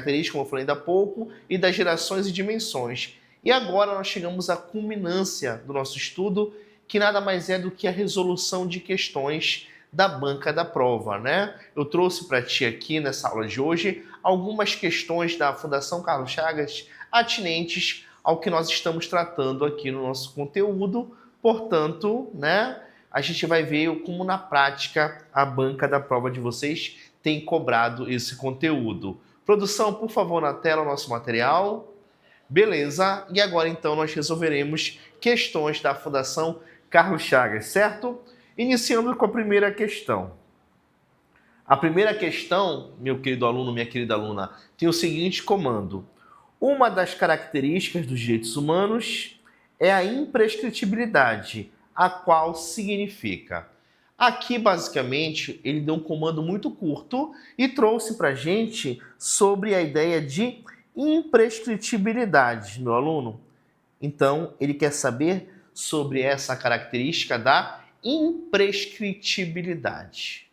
características, como eu falei ainda há pouco, e das gerações e dimensões. E agora nós chegamos à culminância do nosso estudo, que nada mais é do que a resolução de questões da banca da prova, né? Eu trouxe para ti aqui nessa aula de hoje algumas questões da Fundação Carlos Chagas atinentes ao que nós estamos tratando aqui no nosso conteúdo. Portanto, né, a gente vai ver como na prática a banca da prova de vocês tem cobrado esse conteúdo. Produção, por favor, na tela o nosso material. Beleza, e agora então nós resolveremos questões da Fundação Carlos Chagas, certo? Iniciando com a primeira questão. A primeira questão, meu querido aluno, minha querida aluna, tem o seguinte comando. Uma das características dos direitos humanos é a imprescritibilidade, a qual significa... Aqui, basicamente, ele deu um comando muito curto e trouxe para a gente sobre a ideia de imprescritibilidade, meu aluno. Então, ele quer saber sobre essa característica da imprescritibilidade.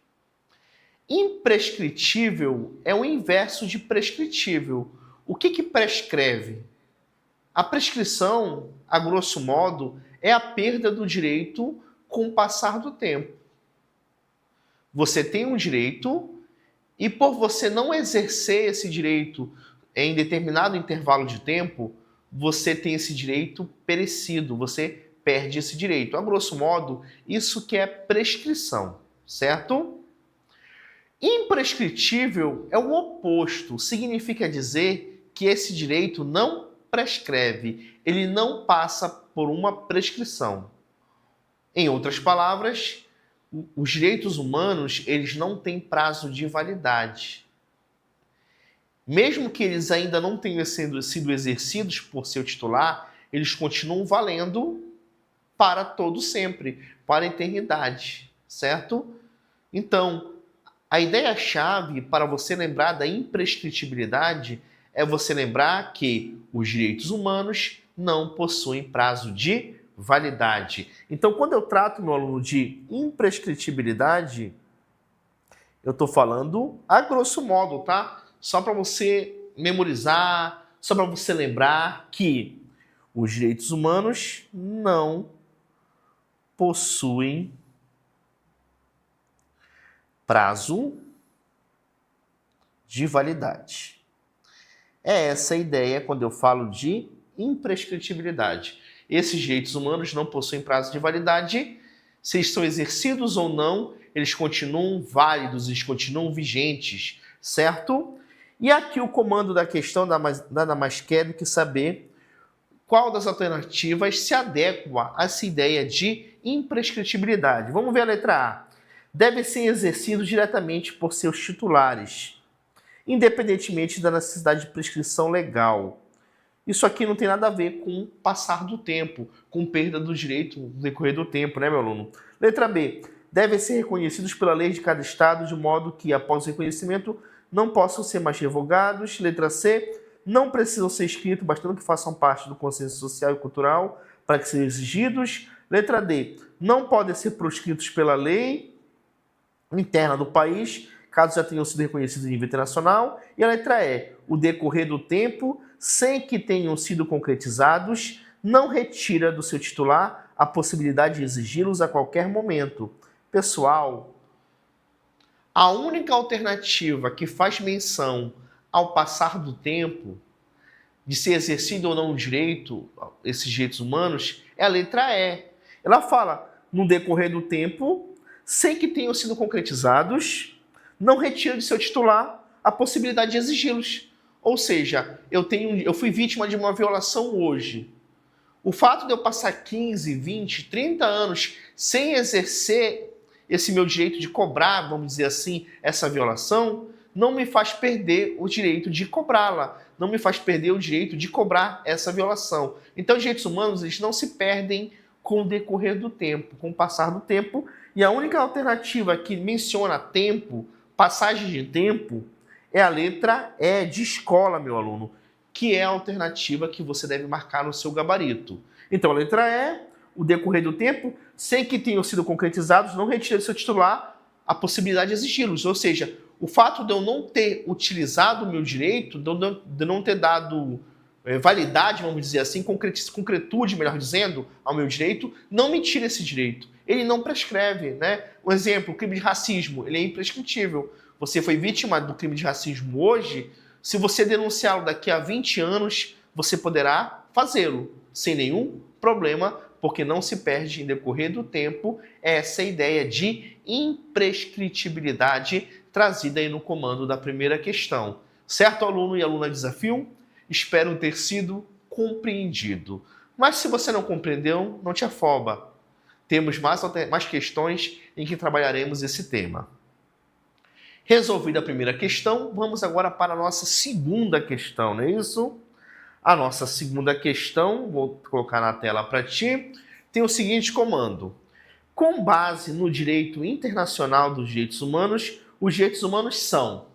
Imprescritível é o inverso de prescritível. O que prescreve? A prescrição, a grosso modo, é a perda do direito com o passar do tempo. Você tem um direito e por você não exercer esse direito em determinado intervalo de tempo, você tem esse direito perecido, você perde esse direito. A grosso modo, isso que é prescrição, certo? Imprescritível é o oposto, significa dizer que esse direito não prescreve, ele não passa por uma prescrição. Em outras palavras, os direitos humanos, eles não têm prazo de validade. Mesmo que eles ainda não tenham sido exercidos por seu titular, eles continuam valendo para todo sempre, para a eternidade, certo? Então, a ideia-chave para você lembrar da imprescritibilidade é você lembrar que os direitos humanos não possuem prazo de validade. Então, quando eu trato, meu aluno, de imprescritibilidade, eu estou falando a grosso modo, tá? Só para você memorizar, só para você lembrar que os direitos humanos não possuem prazo de validade. É essa a ideia quando eu falo de imprescritibilidade. Esses direitos humanos não possuem prazo de validade. Se eles são exercidos ou não, eles continuam válidos, eles continuam vigentes, certo? E aqui o comando da questão nada mais quer do que saber qual das alternativas se adequa a essa ideia de imprescritibilidade. Vamos ver a letra A. Deve ser exercido diretamente por seus titulares, independentemente da necessidade de prescrição legal. Isso aqui não tem nada a ver com o passar do tempo, com perda do direito no decorrer do tempo, né, meu aluno? Letra B. Devem ser reconhecidos pela lei de cada estado, de modo que, após o reconhecimento, não possam ser mais revogados. Letra C. Não precisam ser escritos, bastando que façam parte do consenso social e cultural para que sejam exigidos. Letra D. Não podem ser proscritos pela lei interna do país, caso já tenham sido reconhecidos em nível internacional. E a letra E. O decorrer do tempo, sem que tenham sido concretizados, não retira do seu titular a possibilidade de exigi-los a qualquer momento. Pessoal, a única alternativa que faz menção ao passar do tempo, de ser exercido ou não o direito, esses direitos humanos, é a letra E. Ela fala, no decorrer do tempo, sem que tenham sido concretizados, não retira de seu titular a possibilidade de exigi-los. Ou seja, eu fui vítima de uma violação hoje. O fato de eu passar 15, 20, 30 anos sem exercer esse meu direito de cobrar, vamos dizer assim, essa violação, não me faz perder o direito de cobrá-la, não me faz perder o direito de cobrar essa violação. Então, os direitos humanos, eles não se perdem com o decorrer do tempo, com o passar do tempo, e a única alternativa que menciona tempo, passagem de tempo, é a letra E de escola, meu aluno, que é a alternativa que você deve marcar no seu gabarito. Então, a letra E, o decorrer do tempo, sem que tenham sido concretizados, não retira do seu titular a possibilidade de exigi-los. Ou seja, o fato de eu não ter utilizado o meu direito, de eu não ter dado validade, vamos dizer assim, concretude, melhor dizendo, ao meu direito, não me tira esse direito. Ele não prescreve, né? Um exemplo, o crime de racismo, ele é imprescritível. Você foi vítima do crime de racismo hoje, se você denunciá-lo daqui a 20 anos, você poderá fazê-lo, sem nenhum problema, porque não se perde em decorrer do tempo essa ideia de imprescritibilidade trazida aí no comando da primeira questão. Certo, aluno e aluna desafio? Espero ter sido compreendido. Mas se você não compreendeu, não te afoba. Temos mais questões em que trabalharemos esse tema. Resolvida a primeira questão, vamos agora para a nossa segunda questão, não é isso? A nossa segunda questão, vou colocar na tela para ti, tem o seguinte comando. Com base no direito internacional dos direitos humanos, os direitos humanos são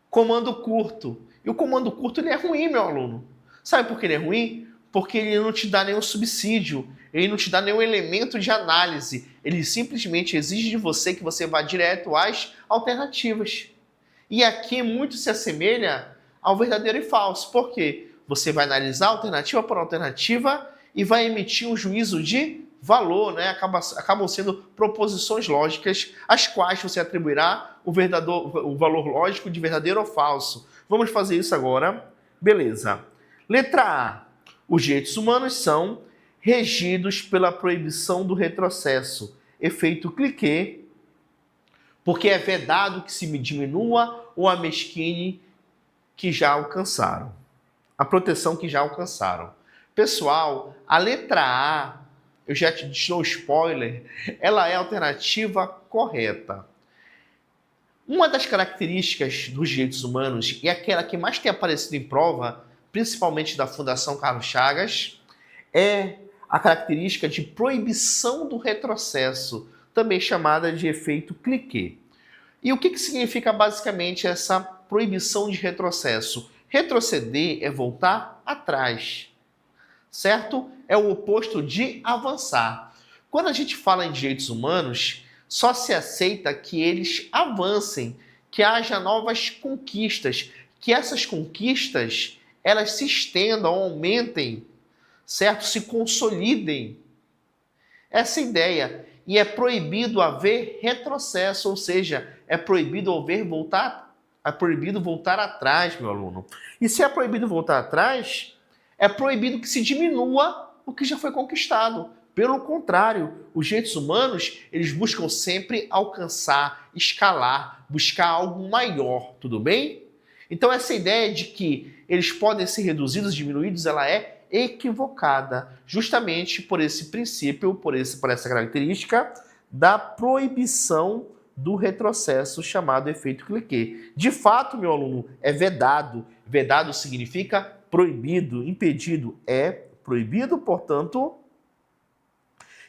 comando curto. E o comando curto ele é ruim, meu aluno. Sabe por que ele é ruim? Porque ele não te dá nenhum subsídio, ele não te dá nenhum elemento de análise. Ele simplesmente exige de você que você vá direto às alternativas. E aqui muito se assemelha ao verdadeiro e falso. Por quê? Você vai analisar alternativa por alternativa e vai emitir um juízo de valor, né? Acabam sendo proposições lógicas, às quais você atribuirá o valor lógico de verdadeiro ou falso. Vamos fazer isso agora. Beleza. Letra A. Os direitos humanos são regidos pela proibição do retrocesso. Efeito cliquet, porque é vedado que se diminua ou amesquine que já alcançaram. A proteção que já alcançaram. Pessoal, a letra A, eu já te dou spoiler, ela é a alternativa correta. Uma das características dos direitos humanos, e aquela que mais tem aparecido em prova, principalmente da Fundação Carlos Chagas, é a característica de proibição do retrocesso, também chamada de efeito cliquet. E o que significa basicamente essa proibição de retrocesso? Retroceder é voltar atrás, certo? É o oposto de avançar. Quando a gente fala em direitos humanos, só se aceita que eles avancem, que haja novas conquistas, que essas conquistas elas se estendam, aumentem, certo? Se consolidem. Essa ideia. E é proibido haver retrocesso, ou seja, é proibido voltar atrás, meu aluno. E se é proibido voltar atrás, é proibido que se diminua o que já foi conquistado. Pelo contrário, os direitos humanos, eles buscam sempre alcançar, escalar, buscar algo maior, tudo bem? Então essa ideia de que eles podem ser reduzidos, diminuídos, ela é equivocada, justamente por esse princípio, por essa característica da proibição do retrocesso chamado efeito cliquet. De fato, meu aluno, é vedado. Vedado significa proibido, impedido é proibido, portanto,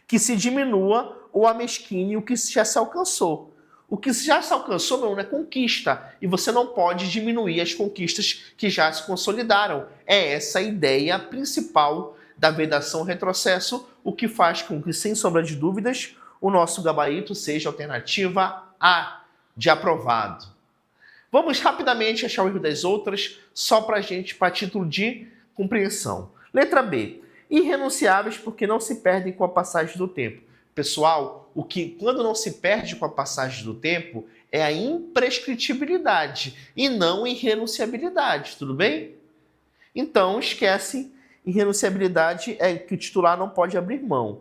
que se diminua ou amesquine o que já se alcançou. O que já se alcançou não é conquista, e você não pode diminuir as conquistas que já se consolidaram. É essa a ideia principal da vedação retrocesso, o que faz com que, sem sombra de dúvidas, o nosso gabarito seja a alternativa A, de aprovado. Vamos rapidamente achar o erro das outras, só para título de compreensão. Letra B. Irrenunciáveis porque não se perdem com a passagem do tempo. Pessoal, quando não se perde com a passagem do tempo é a imprescritibilidade e não irrenunciabilidade, tudo bem? Então, esquece, irrenunciabilidade é que o titular não pode abrir mão.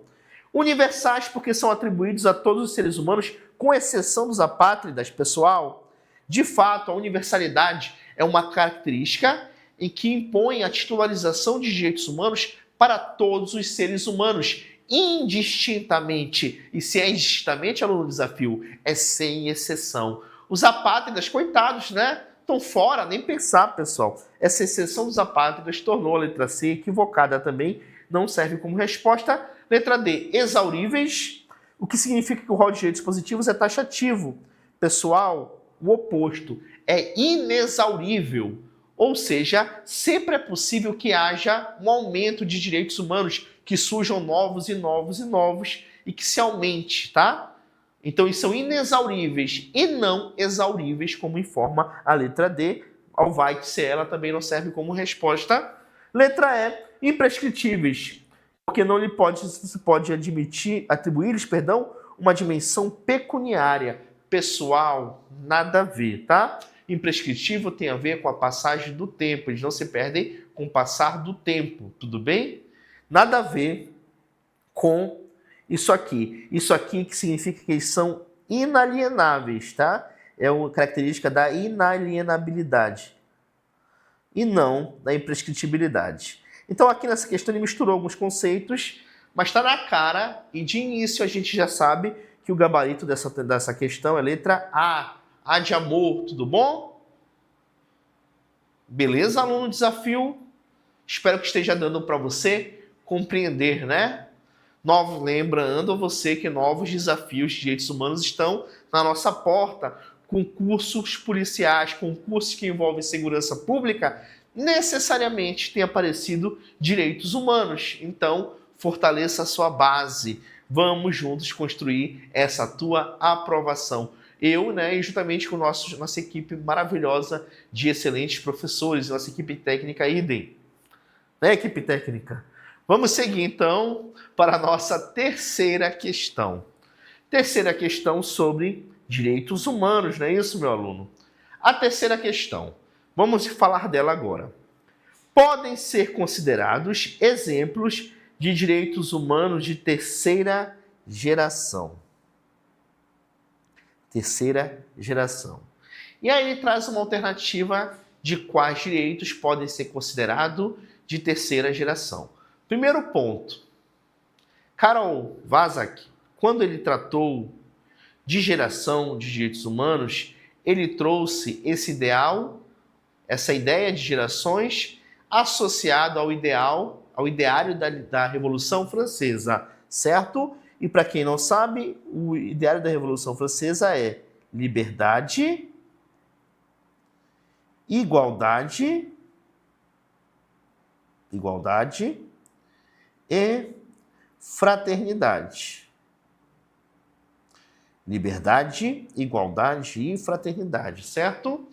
Universais porque são atribuídos a todos os seres humanos, com exceção dos apátridas, pessoal. De fato, a universalidade é uma característica em que impõe a titularização de direitos humanos para todos os seres humanos, indistintamente. E se é indistintamente, aluno, desafio, é sem exceção. Os apátridas, coitados, né? Estão fora, nem pensar, pessoal. Essa exceção dos apátridas tornou a letra C equivocada também, não serve como resposta. Letra D, exauríveis, o que significa que o rol de direitos positivos é taxativo. Pessoal, o oposto, é inexaurível. Ou seja, sempre é possível que haja um aumento de direitos humanos, que surjam novos e novos e novos e que se aumente, tá? Então, eles são inexauríveis e não exauríveis, como informa a letra D. Ao vai que se ela também não serve como resposta. Letra E, imprescritíveis, porque não lhe se pode atribuir-lhes, uma dimensão pecuniária, pessoal, nada a ver, tá? Imprescritível tem a ver com a passagem do tempo, eles não se perdem com o passar do tempo, tudo bem? Nada a ver com isso aqui. Isso aqui que significa que eles são inalienáveis, tá? É uma característica da inalienabilidade e não da imprescritibilidade. Então aqui nessa questão ele misturou alguns conceitos, mas está na cara e de início a gente já sabe que o gabarito dessa questão é letra A. A de amor, tudo bom? Beleza, aluno? Desafio? Espero que esteja dando para você compreender, né? Lembrando a você que novos desafios de direitos humanos estão na nossa porta. Concursos policiais, concursos que envolvem segurança pública, necessariamente tem aparecido direitos humanos. Então, fortaleça a sua base. Vamos juntos construir essa tua aprovação. Eu, né, e juntamente com nossa equipe maravilhosa de excelentes professores, nossa equipe técnica idem. Né, equipe técnica? Vamos seguir, então, para a nossa terceira questão. Terceira questão sobre direitos humanos, não é isso, meu aluno? A terceira questão, vamos falar dela agora. Podem ser considerados exemplos de direitos humanos de terceira geração. Terceira geração. E aí ele traz uma alternativa de quais direitos podem ser considerados de terceira geração. Primeiro ponto. Karol Vazak, quando ele tratou de geração de direitos humanos, ele trouxe esse ideal, essa ideia de gerações associado ao ideário da Revolução Francesa, certo? E para quem não sabe, o ideário da Revolução Francesa é liberdade, igualdade e fraternidade. Liberdade, igualdade e fraternidade, certo?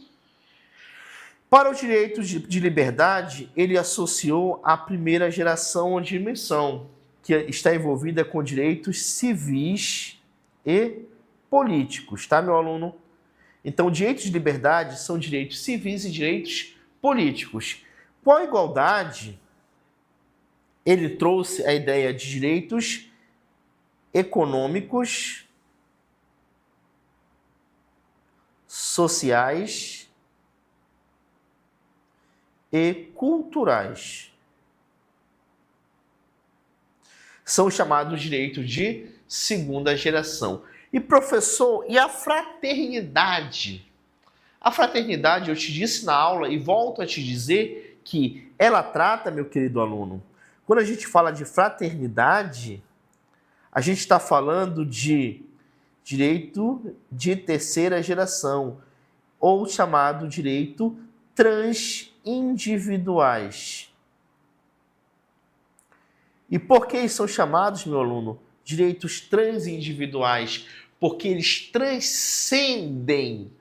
Para os direitos de liberdade, ele associou a primeira geração de dimensão, que está envolvida com direitos civis e políticos, tá, meu aluno? Então, direitos de liberdade são direitos civis e direitos políticos. Com a igualdade, ele trouxe a ideia de direitos econômicos, sociais e culturais. São chamados direitos de segunda geração. E professor, e a fraternidade? A fraternidade, eu te disse na aula e volto a te dizer que ela trata, meu querido aluno, quando a gente fala de fraternidade, a gente está falando de direito de terceira geração, ou chamado direito transindividuais. E por que eles são chamados, meu aluno, direitos transindividuais? Porque eles transcendem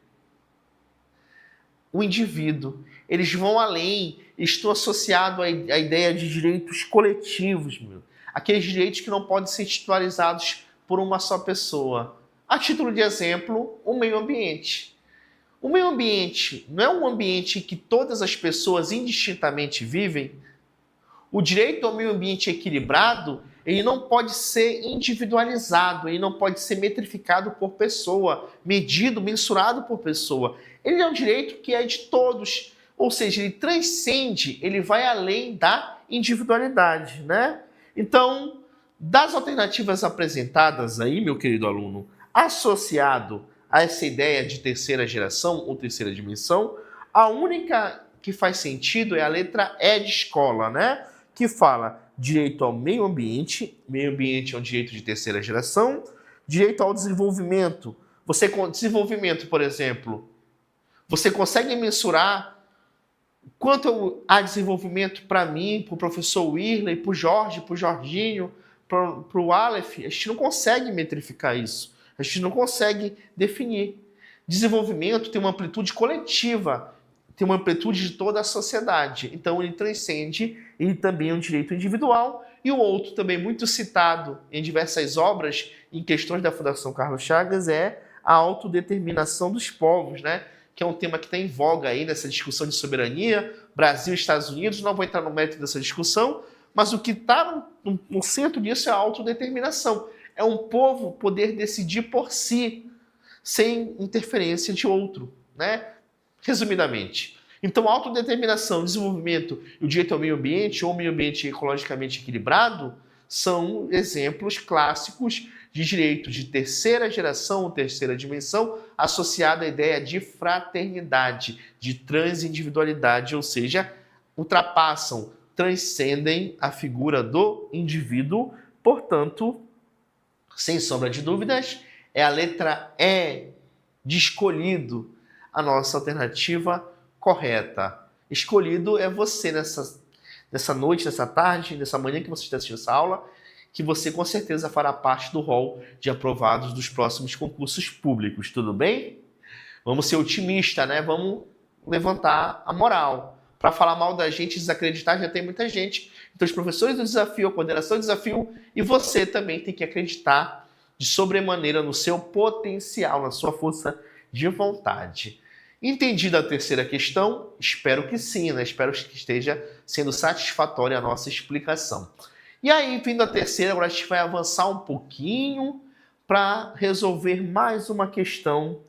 o indivíduo. Eles vão além, estão associados à ideia de direitos coletivos, meu. Aqueles direitos que não podem ser titularizados por uma só pessoa. A título de exemplo, o meio ambiente. O meio ambiente não é um ambiente em que todas as pessoas indistintamente vivem. O direito ao meio ambiente equilibrado, ele não pode ser individualizado, ele não pode ser metrificado por pessoa, medido, mensurado por pessoa. Ele é um direito que é de todos, ou seja, ele transcende, ele vai além da individualidade, né? Então, das alternativas apresentadas aí, meu querido aluno, associado a essa ideia de terceira geração ou terceira dimensão, a única que faz sentido é a letra E de escola, né? Que fala direito ao meio ambiente é um direito de terceira geração, direito ao desenvolvimento. Você com desenvolvimento, por exemplo, você consegue mensurar quanto há desenvolvimento para mim, para o professor Wirley, para o Jorge, para o Jorginho, para o Aleph? A gente não consegue metrificar isso. A gente não consegue definir. Desenvolvimento tem uma amplitude coletiva, tem uma amplitude de toda a sociedade. Então ele transcende, ele também é um direito individual. E o outro, também muito citado em diversas obras, em questões da Fundação Carlos Chagas, é a autodeterminação dos povos, né? Que é um tema que está em voga aí nessa discussão de soberania, Brasil e Estados Unidos. Não vou entrar no mérito dessa discussão, mas o que está no centro disso é a autodeterminação. É um povo poder decidir por si, sem interferência de outro, né? Resumidamente. Então, a autodeterminação, desenvolvimento e o direito ao meio ambiente, ou meio ambiente ecologicamente equilibrado, são exemplos clássicos de direito de terceira geração, terceira dimensão, associado à ideia de fraternidade, de transindividualidade, ou seja, ultrapassam, transcendem a figura do indivíduo. Portanto, sem sombra de dúvidas, é a letra E de escolhido a nossa alternativa correta. Escolhido é você nessa noite, nessa tarde, nessa manhã que você está assistindo essa aula, que você com certeza fará parte do rol de aprovados dos próximos concursos públicos, tudo bem? Vamos ser otimistas, né? Vamos levantar a moral. Para falar mal da gente, desacreditar, já tem muita gente. Então os professores do desafio, a coordenação do desafio, e você também tem que acreditar de sobremaneira no seu potencial, na sua força de vontade. Entendida a terceira questão? Espero que sim, né? Espero que esteja sendo satisfatória a nossa explicação. E aí, vindo a terceira, agora a gente vai avançar um pouquinho para resolver mais uma questão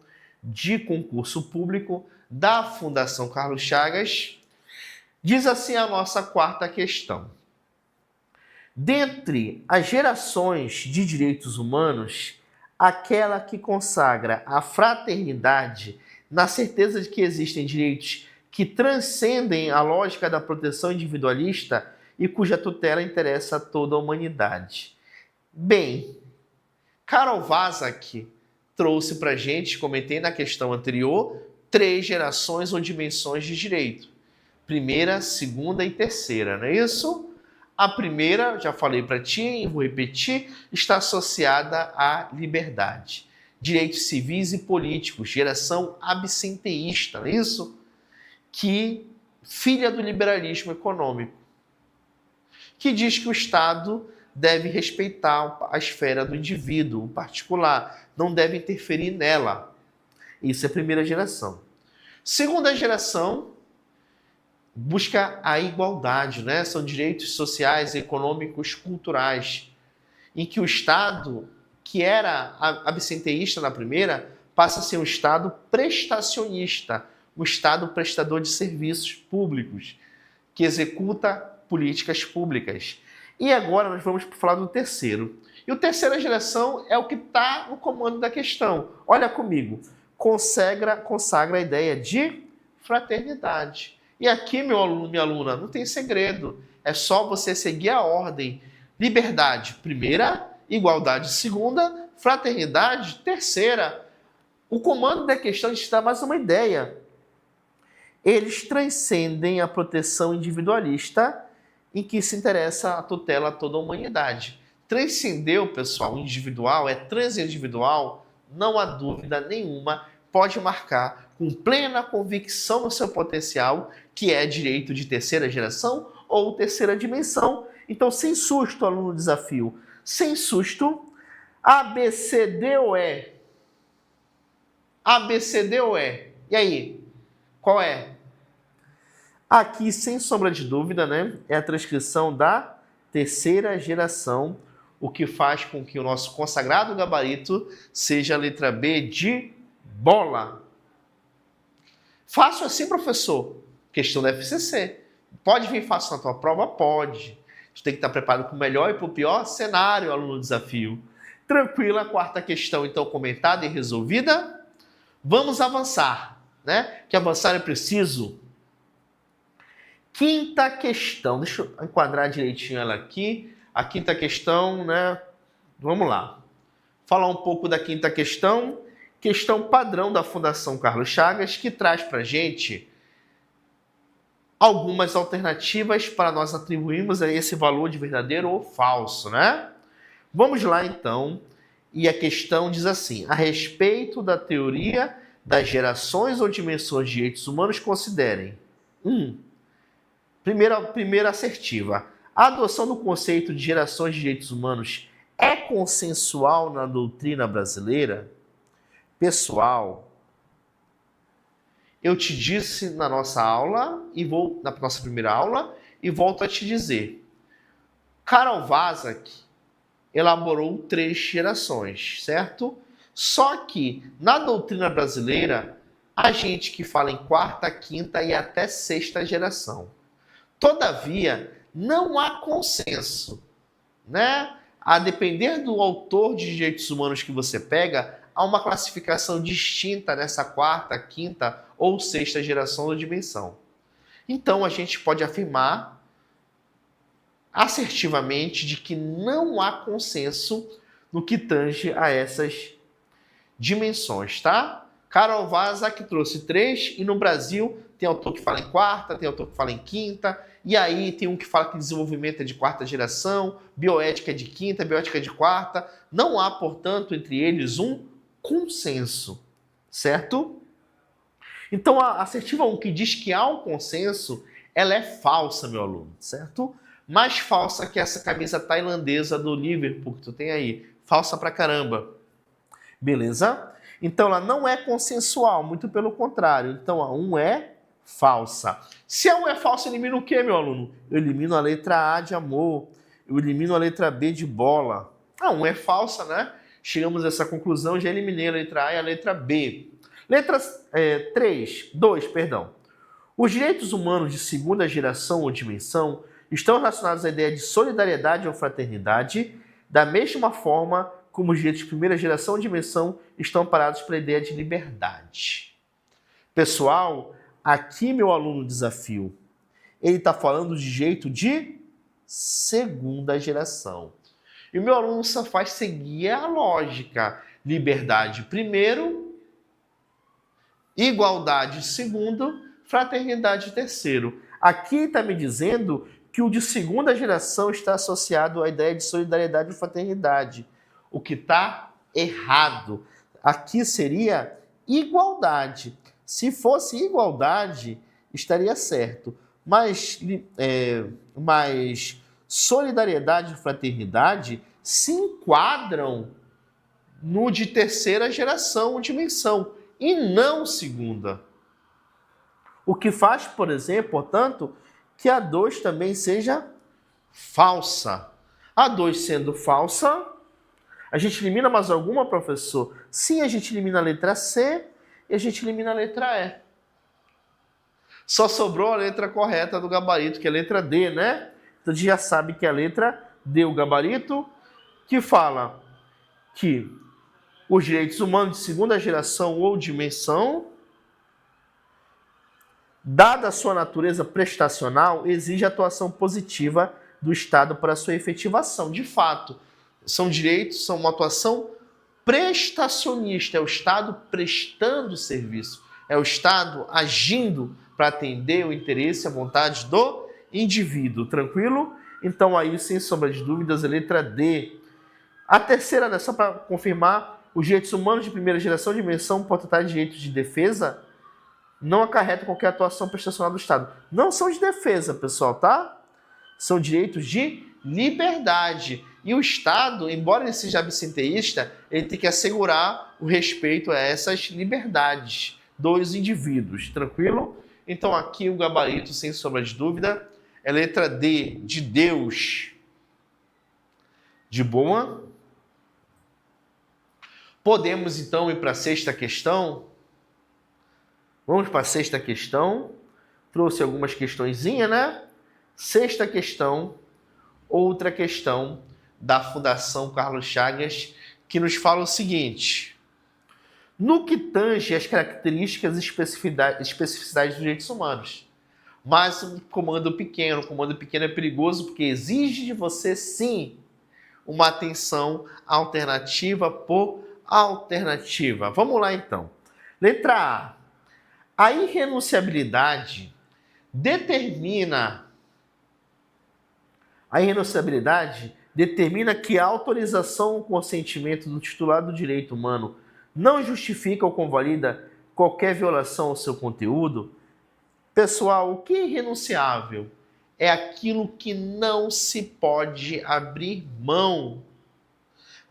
de concurso público da Fundação Carlos Chagas. Diz assim a nossa quarta questão. Dentre as gerações de direitos humanos, aquela que consagra a fraternidade na certeza de que existem direitos que transcendem a lógica da proteção individualista e cuja tutela interessa a toda a humanidade. Bem, Karol Vazak trouxe para a gente, comentei na questão anterior, 3 gerações ou dimensões de direito. Primeira, segunda e terceira, não é isso? A primeira, já falei para ti, vou repetir, está associada à liberdade. Direitos civis e políticos, geração absenteísta, não é isso? Que filha do liberalismo econômico, que diz que o Estado deve respeitar a esfera do indivíduo particular, não deve interferir nela. Isso é a primeira geração. Segunda geração busca a igualdade, né? São direitos sociais, econômicos, culturais, em que o Estado, que era absenteísta na primeira, passa a ser um Estado prestacionista, um Estado prestador de serviços públicos, que executa políticas públicas. E agora nós vamos falar do terceiro. E o terceira geração é o que está no comando da questão. Olha comigo. Consagra a ideia de fraternidade. E aqui, meu aluno, minha aluna, não tem segredo. É só você seguir a ordem. Liberdade, primeira. Igualdade, segunda. Fraternidade, terceira. O comando da questão te dá mais uma ideia. Eles transcendem a proteção individualista em que se interessa a tutela a toda a humanidade. Transcendeu, pessoal, individual, é transindividual, não há dúvida nenhuma, pode marcar com plena convicção no seu potencial, que é direito de terceira geração ou terceira dimensão. Então, sem susto, aluno desafio, sem susto, A, B, C, D ou E? A, B, C, D ou E? E aí? Qual é? Aqui, sem sombra de dúvida, né, é a transcrição da terceira geração, o que faz com que o nosso consagrado gabarito seja a letra B de bola. Fácil assim, professor? Questão da FCC. Pode vir fácil na tua prova? Pode. A gente tem que estar preparado para o melhor e para o pior cenário, aluno desafio. Tranquila, quarta questão, então, comentada e resolvida. Vamos avançar, né? Que avançar é preciso. Quinta questão, deixa eu enquadrar direitinho ela aqui. A quinta questão, né? Vamos lá. Falar um pouco da quinta questão. Questão padrão da Fundação Carlos Chagas, que traz para a gente algumas alternativas para nós atribuirmos a esse valor de verdadeiro ou falso, né? Vamos lá, então. E a questão diz assim: a respeito da teoria das gerações ou dimensões de direitos humanos, considerem. Primeira assertiva. A adoção do conceito de gerações de direitos humanos é consensual na doutrina brasileira? Pessoal, eu te disse na nossa aula, na nossa primeira aula, e volto a te dizer. Karl Vasak elaborou 3 gerações, certo? Só que, na doutrina brasileira, há gente que fala em 4ª, 5ª e até 6ª geração. Todavia, não há consenso, né? A depender do autor de direitos humanos que você pega, há uma classificação distinta nessa 4ª, 5ª ou 6ª geração ou dimensão. Então, a gente pode afirmar assertivamente de que não há consenso no que tange a essas dimensões, tá? Karl Vasak trouxe 3 e no Brasil tem autor que fala em 4ª, tem autor que fala em 5ª, e aí tem um que fala que desenvolvimento é de 4ª geração, bioética é de 5ª, bioética é de 4ª. Não há, portanto, entre eles um consenso, certo? Então, a assertiva 1 que diz que há um consenso, ela é falsa, meu aluno, certo? Mais falsa que essa camisa tailandesa do Liverpool que tu tem aí. Falsa pra caramba. Beleza? Então, ela não é consensual, muito pelo contrário. Então, a 1 é falsa. Se a 1 é falsa, eu elimino o quê, meu aluno? Eu elimino a letra A de amor. Eu elimino a letra B de bola. A 1 é falsa, né? Chegamos a essa conclusão, já eliminei a letra A e a letra B. Letras 2. Os direitos humanos de 2ª geração ou dimensão estão relacionados à ideia de solidariedade ou fraternidade, da mesma forma como os direitos de 1ª geração ou dimensão estão amparados pela ideia de liberdade. Pessoal, aqui meu aluno desafio, ele está falando de jeito de 2ª geração. E o meu aluno só faz seguir a lógica. Liberdade primeiro, igualdade segundo, fraternidade terceiro. Aqui está me dizendo que o de 2ª geração está associado à ideia de solidariedade e fraternidade. O que está errado. Aqui seria igualdade. Se fosse igualdade, estaria certo. Mas solidariedade e fraternidade se enquadram no de 3ª geração ou dimensão, e não 2ª. O que faz, por exemplo, portanto, que a 2 também seja falsa. A 2 sendo falsa, a gente elimina mais alguma, professor? Sim, a gente elimina a letra C e a gente elimina a letra E. Só sobrou a letra correta do gabarito, que é a letra D, né? Então a gente já sabe que é a letra D, o gabarito, que fala que os direitos humanos de 2ª geração ou dimensão, dada a sua natureza prestacional, exige atuação positiva do Estado para sua efetivação. De fato, são direitos, são uma atuação prestacionista, é o Estado prestando serviço, é o Estado agindo para atender o interesse e a vontade do indivíduo, tranquilo? Então aí, sem sombra de dúvidas, a letra D. A terceira, né, só para confirmar, os direitos humanos de 1ª geração de dimensão, por tratar de direitos de defesa, não acarretam qualquer atuação prestacional do Estado. Não são de defesa, pessoal, tá? São direitos de liberdade. E o Estado, embora ele seja absenteísta, ele tem que assegurar o respeito a essas liberdades dos indivíduos, tranquilo? Então aqui o gabarito, sem sombra de dúvida, é letra D, de Deus. De boa? Podemos então ir para a 6ª questão? Vamos para a 6ª questão. Trouxe algumas questõezinhas, né? 6ª questão, outra questão da Fundação Carlos Chagas, que nos fala o seguinte: no que tange as características e especificidades dos direitos humanos. Mas o comando pequeno é perigoso porque exige de você, sim, uma atenção alternativa por alternativa. Vamos lá, então. Letra A. A irrenunciabilidade determina determina que a autorização ou consentimento do titular do direito humano não justifica ou convalida qualquer violação ao seu conteúdo. Pessoal, o que é irrenunciável? É aquilo que não se pode abrir mão.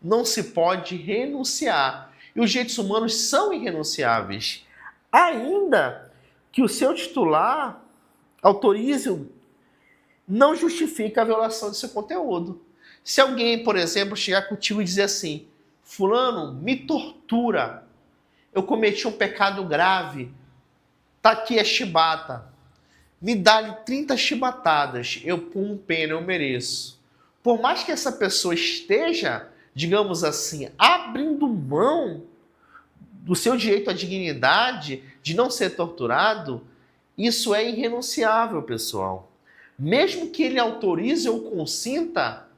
Não se pode renunciar. E os direitos humanos são irrenunciáveis. Ainda que o seu titular autorize, não justifica a violação do seu conteúdo. Se alguém, por exemplo, chegar contigo e dizer assim: fulano, me tortura, eu cometi um pecado grave, tá aqui a chibata, me dá-lhe 30 chibatadas, eu pulo pena, eu mereço. Por mais que essa pessoa esteja, digamos assim, abrindo mão do seu direito à dignidade, de não ser torturado, isso é irrenunciável, pessoal. Mesmo que ele autorize ou consinta,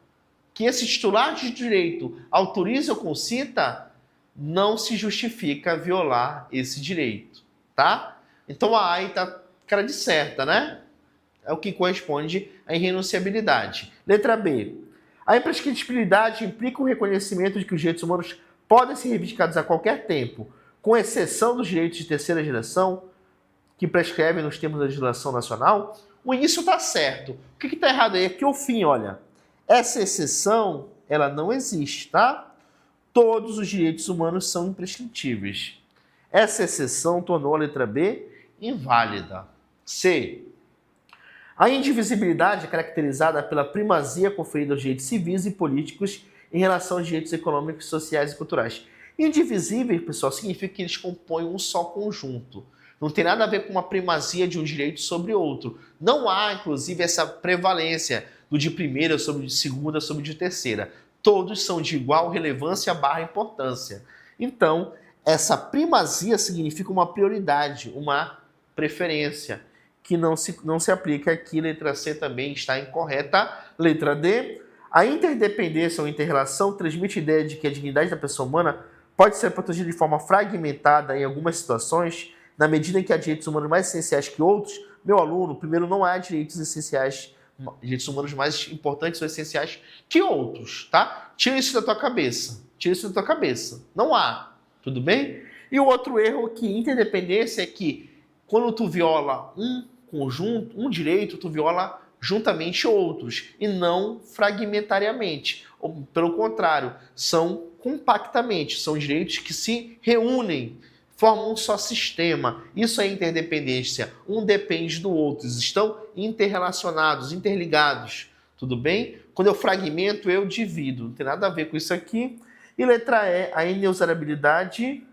que esse titular de direito autorize ou consinta, não se justifica violar esse direito, tá? Então a AI tá cara de certa, né? É o que corresponde à irrenunciabilidade. Letra B. A imprescritibilidade implica o reconhecimento de que os direitos humanos podem ser reivindicados a qualquer tempo, com exceção dos direitos de terceira geração, que prescrevem nos termos da legislação nacional. O início está certo. O que está errado aí é que o fim, olha, essa exceção, ela não existe, tá? Todos os direitos humanos são imprescritíveis. Essa exceção tornou a letra B inválida. C. A indivisibilidade é caracterizada pela primazia conferida aos direitos civis e políticos em relação aos direitos econômicos, sociais e culturais. Indivisíveis, pessoal, significa que eles compõem um só conjunto. Não tem nada a ver com uma primazia de um direito sobre outro. Não há, inclusive, essa prevalência do de primeira sobre de segunda sobre de terceira. Todos são de igual relevância / importância. Então, essa primazia significa uma prioridade, uma preferência, que não se aplica aqui. Letra C também está incorreta. Letra D. A interdependência ou inter-relação transmite a ideia de que a dignidade da pessoa humana pode ser protegida de forma fragmentada em algumas situações, na medida em que há direitos humanos mais essenciais que outros. Meu aluno, primeiro, não há direitos essenciais, direitos humanos mais importantes ou essenciais que outros, tá? Tira isso da tua cabeça. Tira isso da tua cabeça. Não há. Tudo bem? E o outro erro que interdependência é que quando tu viola um conjunto, um direito, tu viola juntamente outros e não fragmentariamente. Ou, pelo contrário, são compactamente, são direitos que se reúnem, formam um só sistema. Isso é interdependência. Um depende do outro. Eles estão interrelacionados, interligados. Tudo bem? Quando eu fragmento, eu divido. Não tem nada a ver com isso aqui. E letra E, a inexorabilidade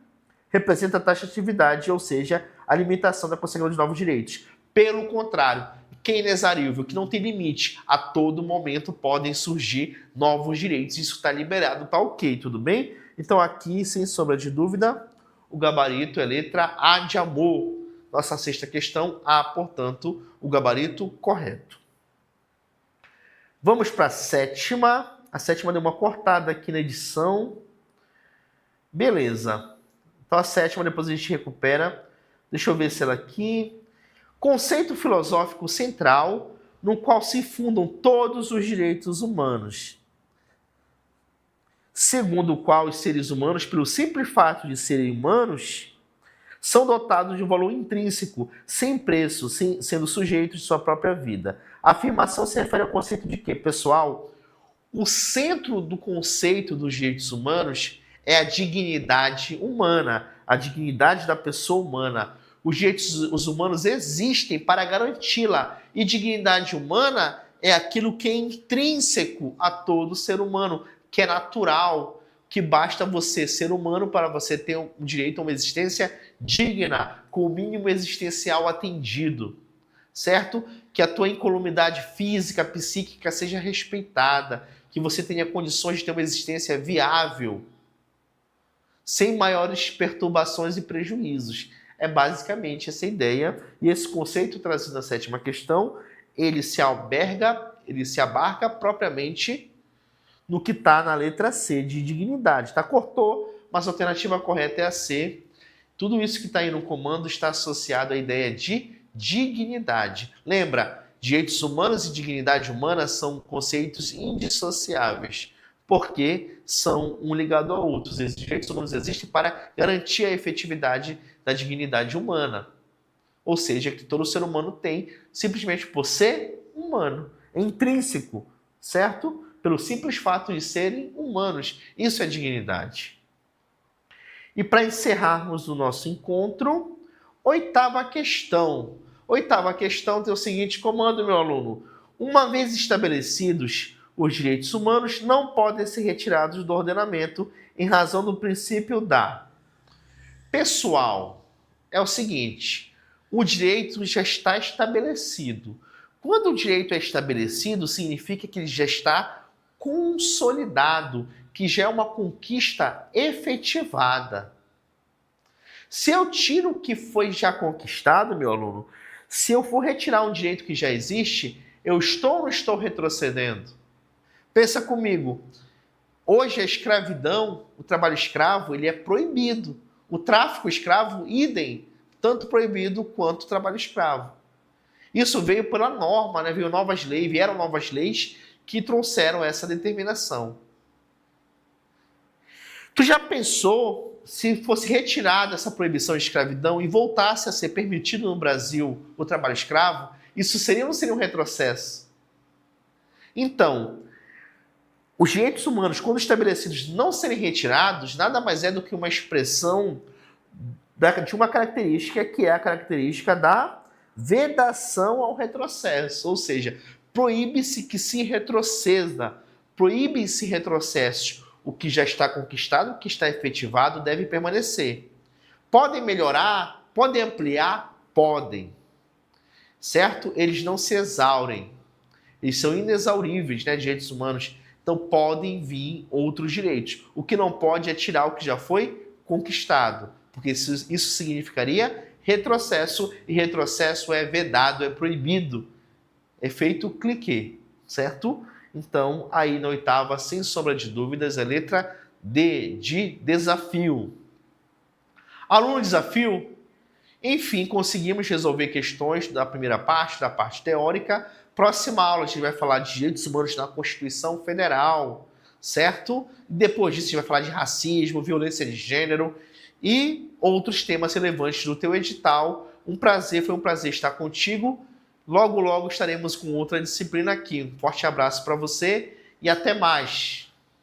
representa a taxatividade, ou seja, a limitação da consecução de novos direitos. Pelo contrário, que é inexarível, que não tem limite. A todo momento podem surgir novos direitos. Isso está liberado, tá ok, tudo bem? Então aqui, sem sombra de dúvida, o gabarito é letra A de amor. Nossa sexta questão, A, portanto, o gabarito correto. Vamos para a sétima. A sétima deu uma cortada aqui na edição. Beleza. Então a sétima depois a gente recupera. Deixa eu ver se ela aqui. Conceito filosófico central no qual se fundam todos os direitos humanos, segundo o qual os seres humanos, pelo simples fato de serem humanos, são dotados de um valor intrínseco, sem preço, sendo sujeitos de sua própria vida. A afirmação se refere ao conceito de quê, pessoal? O centro do conceito dos direitos humanos é a dignidade humana, a dignidade da pessoa humana. Os direitos humanos existem para garanti-la. E dignidade humana é aquilo que é intrínseco a todo ser humano, que é natural, que basta você ser humano para você ter um direito a uma existência digna, com o mínimo existencial atendido, certo? Que a tua incolumidade física, psíquica seja respeitada, que você tenha condições de ter uma existência viável, sem maiores perturbações e prejuízos. É basicamente essa ideia, e esse conceito trazido na sétima questão, ele se abarca propriamente no que está na letra C, de dignidade. Tá? Cortou, mas a alternativa correta é a C. Tudo isso que está aí no comando está associado à ideia de dignidade. Lembra Direitos humanos e dignidade humana são conceitos indissociáveis, porque são um ligado ao outro. Os direitos humanos existem para garantir a efetividade da dignidade humana. Ou seja, que todo ser humano tem, simplesmente por ser humano. É intrínseco, certo? Pelo simples fato de serem humanos. Isso é dignidade. E para encerrarmos o nosso encontro, oitava questão. Oitava questão tem o seguinte comando, meu aluno. Uma vez estabelecidos, os direitos humanos não podem ser retirados do ordenamento em razão do princípio da... Pessoal, é o seguinte, o direito já está estabelecido. Quando o direito é estabelecido, significa que ele já está consolidado, que já é uma conquista efetivada. Se eu tiro o que foi já conquistado, meu aluno, se eu for retirar um direito que já existe, eu estou ou não estou retrocedendo? Pensa comigo, hoje a escravidão, o trabalho escravo, ele é proibido. O tráfico escravo, idem, tanto proibido quanto o trabalho escravo. Isso veio pela norma, né? Vieram novas leis que trouxeram essa determinação. Tu já pensou se fosse retirada essa proibição de escravidão e voltasse a ser permitido no Brasil o trabalho escravo? Isso seria ou não seria um retrocesso? Então, os direitos humanos, quando estabelecidos, não serem retirados, nada mais é do que uma expressão de uma característica que é a característica da vedação ao retrocesso, ou seja, proíbe-se que se retroceda, proíbe-se retrocessos. O que já está conquistado, o que está efetivado, deve permanecer. Podem melhorar? Podem ampliar? Podem. Certo? Eles não se exaurem. Eles são inexauríveis, né, direitos humanos. Então podem vir outros direitos. O que não pode é tirar o que já foi conquistado, porque isso significaria retrocesso, e retrocesso é vedado, é proibido. É feito clique, certo? Então, aí na oitava, sem sombra de dúvidas, é a letra D, de desafio. Aluno desafio? Enfim, conseguimos resolver questões da primeira parte, da parte teórica. Próxima aula a gente vai falar de direitos humanos na Constituição Federal, certo? Depois disso a gente vai falar de racismo, violência de gênero e outros temas relevantes do teu edital. Foi um prazer estar contigo. Logo, logo estaremos com outra disciplina aqui. Um forte abraço para você e até mais!